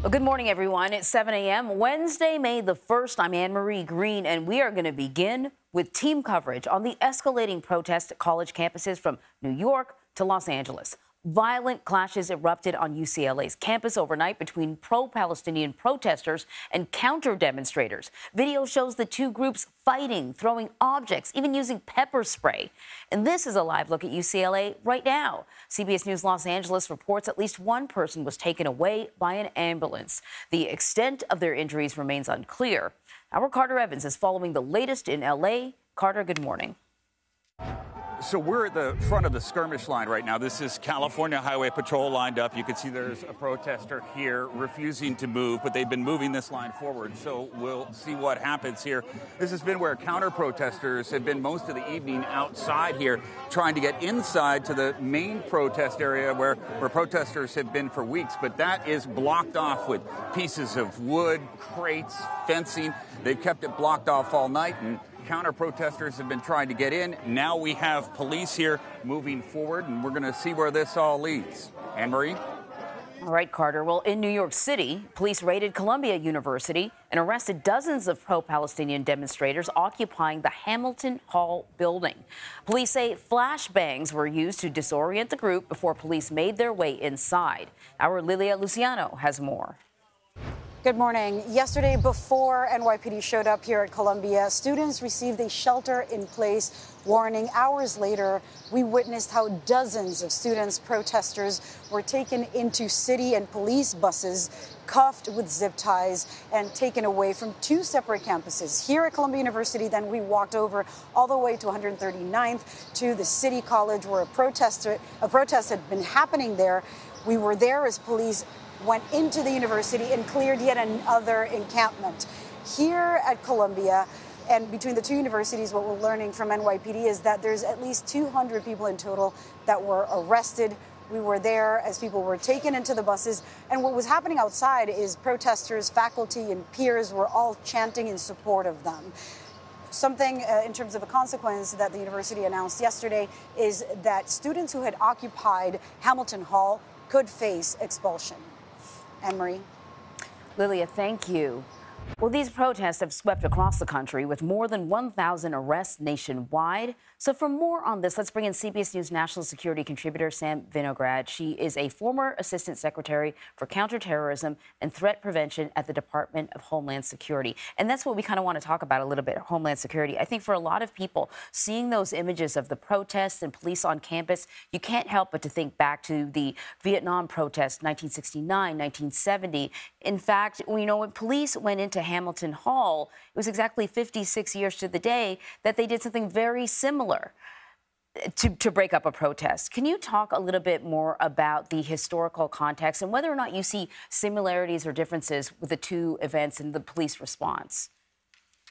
Well, good morning, everyone. It's 7 a.m. Wednesday, May the 1st. I'm Anne-Marie Green, and we are going to begin with team coverage on the escalating protests at college campuses from New York to Los Angeles. Violent clashes erupted on UCLA's campus overnight between pro-Palestinian protesters and counter-demonstrators. Video shows the two groups fighting, throwing objects, even using pepper spray. And this is a live look at UCLA right now. CBS News Los Angeles reports at least one person was taken away by an ambulance. The extent of their injuries remains unclear. Our Carter Evans is following the latest in L.A. Carter, good morning. So we're at the front of the skirmish line right now. This is California Highway Patrol lined up. You can see there's a protester here refusing to move, but they've been moving this line forward. So we'll see what happens here. This has been where counter-protesters have been most of the evening outside here, trying to get inside to the main protest area where protesters have been for weeks. But that is blocked off with pieces of wood, crates, fencing. They've kept it blocked off all night, and counter-protesters have been trying to get in. Now we have police here moving forward, and we're going to see where this all leads. Anne-Marie? All right, Carter. Well, in New York City, police raided Columbia University and arrested dozens of pro-Palestinian demonstrators occupying the Hamilton Hall building. Police say flashbangs were used to disorient the group before police made their way inside. Our Lilia Luciano has more. Good morning. Yesterday, before NYPD showed up here at Columbia, students received a shelter-in-place warning. Hours later, we witnessed how dozens of students, protesters, were taken into city and police buses, cuffed with zip ties, and taken away from two separate campuses. Here at Columbia University, then we walked over all the way to 139th to the City College, where a protest had been happening there. We were there as police went into the university and cleared yet another encampment. Here at Columbia, and between the two universities, what we're learning from NYPD is that there's at least 200 people in total that were arrested. We were there as people were taken into the buses. And what was happening outside is protesters, faculty, and peers were all chanting in support of them. Something in terms of a consequence that the university announced yesterday is that students who had occupied Hamilton Hall could face expulsion. Anne-Marie. Lilia, thank you. Well, these protests have swept across the country with more than 1,000 arrests nationwide. So for more on this, let's bring in CBS News national security contributor Sam Vinograd. She is a former assistant secretary for counterterrorism and threat prevention at the Department of Homeland Security. And that's what we kind of want to talk about a little bit, Homeland Security. I think for a lot of people, seeing those images of the protests and police on campus, you can't help but to think back to the Vietnam protests, 1969, 1970. In fact, when police went into Hamilton Hall, it was exactly 56 years to the day that they did something very similar to break up a protest. Can you talk a little bit more about the historical context and whether or not you see similarities or differences with the two events and the police response?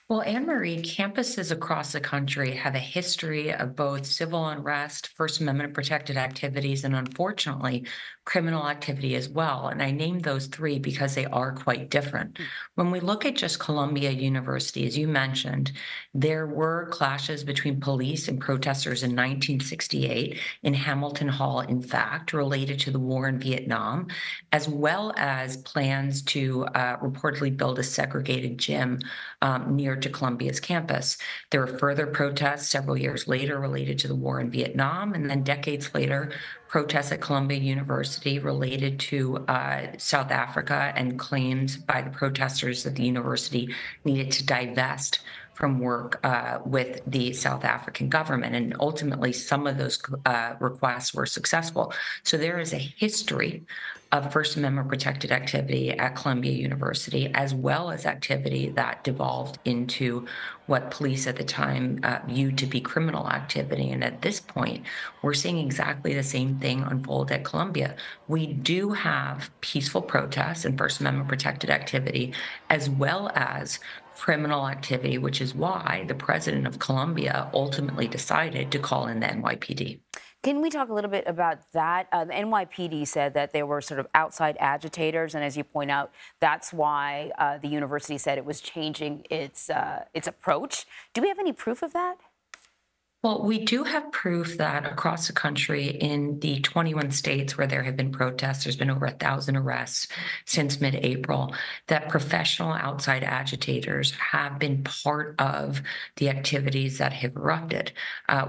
Well, Anne-Marie, campuses across the country have a history of both civil unrest, First Amendment protected activities, and unfortunately, criminal activity as well. And I named those three because they are quite different. When we look at just Columbia University, as you mentioned, there were clashes between police and protesters in 1968 in Hamilton Hall, in fact, related to the war in Vietnam, as well as plans to reportedly build a segregated gym near to Columbia's campus. There were further protests several years later related to the war in Vietnam, and then decades later, protests at Columbia University related to South Africa and claims by the protesters that the university needed to divest from work with the South African government. And ultimately, some of those requests were successful. So there is a history of First Amendment protected activity at Columbia University, as well as activity that devolved into what police at the time viewed to be criminal activity. And at this point, we're seeing exactly the same thing unfold at Columbia. We do have peaceful protests and First Amendment protected activity, as well as criminal activity, which is why the president of Columbia ultimately decided to call in the NYPD. Can we talk a little bit about that? The NYPD said that they were sort of outside agitators, and as you point out, that's why the university said it was changing its approach. Do we have any proof of that? Well, we do have proof that across the country, in the 21 states where there have been protests, there's been over 1,000 arrests since mid-April, that professional outside agitators have been part of the activities that have erupted.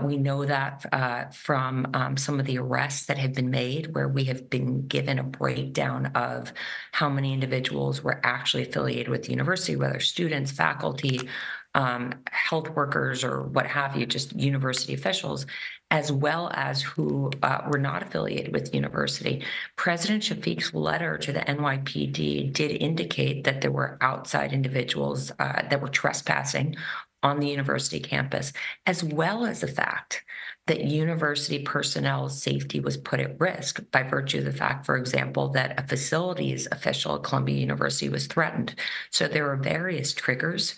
We know that from some of the arrests that have been made, where we have been given a breakdown of how many individuals were actually affiliated with the university, whether students, faculty, health workers, or what have you, just university officials, as well as who were not affiliated with the university. President Shafiq's letter to the NYPD did indicate that there were outside individuals that were trespassing on the university campus, as well as the fact that university personnel's safety was put at risk by virtue of the fact, for example, that a facilities official at Columbia University was threatened. So there were various triggers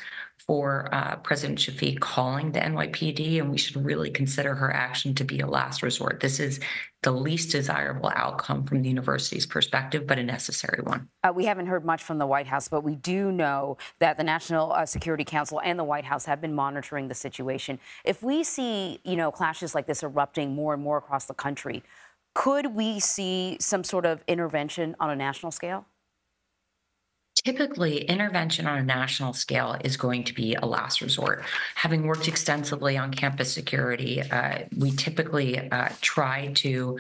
for President Shafiq calling the NYPD, and we should really consider her action to be a last resort. This is the least desirable outcome from the university's perspective, but a necessary one. We haven't heard much from the White House, but we do know that the National Security Council and the White House have been monitoring the situation. If we see, clashes like this erupting more and more across the country, could we see some sort of intervention on a national scale? Typically, intervention on a national scale is going to be a last resort. Having worked extensively on campus security, we typically try to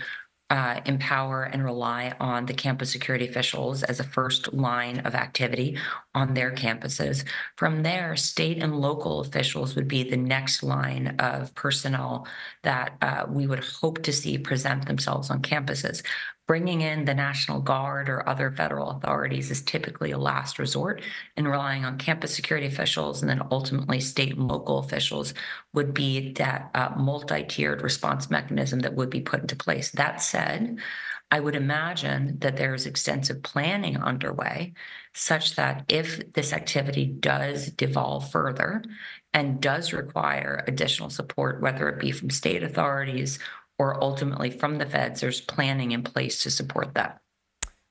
empower and rely on the campus security officials as a first line of activity on their campuses. From there, state and local officials would be the next line of personnel that we would hope to see present themselves on campuses. Bringing in the National Guard or other federal authorities is typically a last resort, and relying on campus security officials and then ultimately state and local officials would be that multi-tiered response mechanism that would be put into place. That said, I would imagine that there is extensive planning underway such that if this activity does devolve further and does require additional support, whether it be from state authorities or ultimately from the feds, there's planning in place to support that.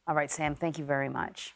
All right, Sam, thank you very much.